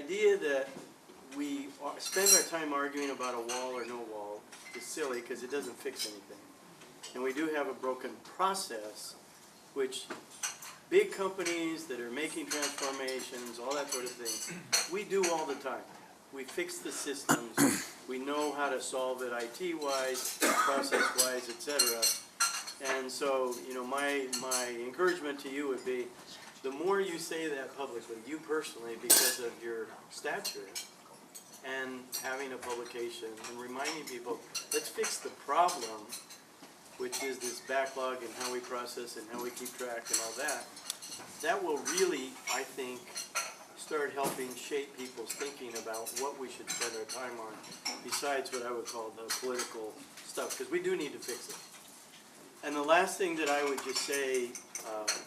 idea that we spend our time arguing about a wall or no wall is silly because it doesn't fix anything. And we do have a broken process, which big companies that are making transformations, all that sort of thing, we do all the time. We fix the systems. We know how to solve it IT-wise, process-wise, etc. And so, you know, my encouragement to you would be, the more you say that publicly, you personally, because of your stature, and having a publication and reminding people, let's fix the problem, which is this backlog and how we process and how we keep track and all that, that will really, I think, start helping shape people's thinking about what we should spend our time on, besides what I would call the political stuff, because we do need to fix it. And the last thing that I would just say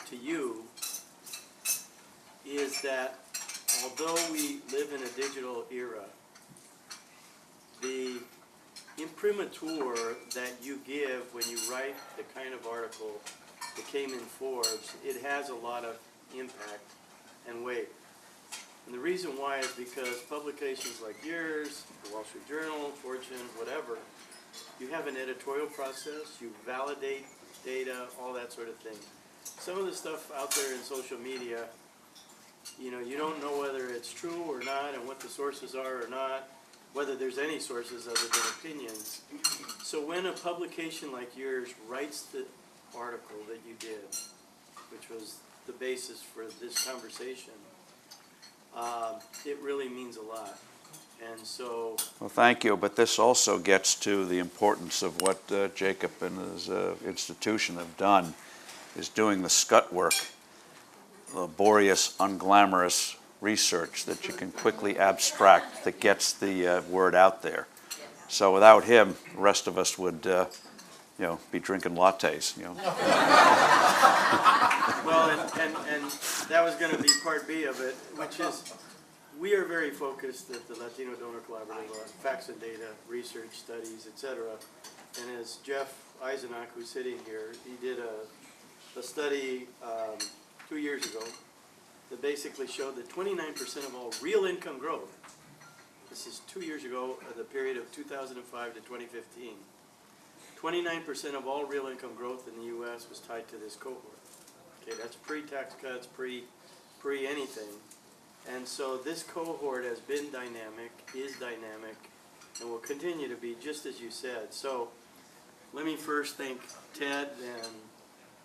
to you is that although we live in a digital era, the imprimatur that you give when you write the kind of article that came in Forbes, it has a lot of impact and weight. And the reason why is because publications like yours, the Wall Street Journal, Fortune, whatever, you have an editorial process, you validate data, all that sort of thing. Some of the stuff out there in social media, you know, you don't know whether it's true or not and what the sources are or not, whether there's any sources other than opinions. So when a publication like yours writes the article that you did, which was the basis for this conversation, it really means a lot. And so... Well, thank you, but this also gets to the importance of what Jacob and his institution have done, is doing the scut work, laborious, unglamorous research that you can quickly abstract that gets the word out there. So without him, the rest of us would, you know, be drinking lattes, you know. Well, and that was going to be part B of it, which is we are very focused at the Latino Donor Collaborative on facts and data, research, studies, etc. And as Jeff Eisenach, who's sitting here, he did a study 2 years ago that basically showed that 29% of all real income growth, this is 2 years ago, the period of 2005 to 2015, 29% of all real income growth in the U.S. was tied to this cohort. Okay, that's pre-tax cuts, pre-anything. And so this cohort has been dynamic, is dynamic, and will continue to be, just as you said. So let me first thank Ted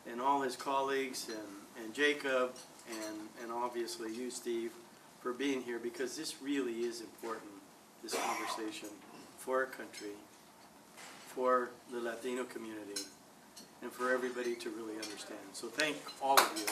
and all his colleagues and Jacob and obviously you, Steve, for being here, because this really is important, this conversation, for our country, for the Latino community, and for everybody to really understand. So thank all of you.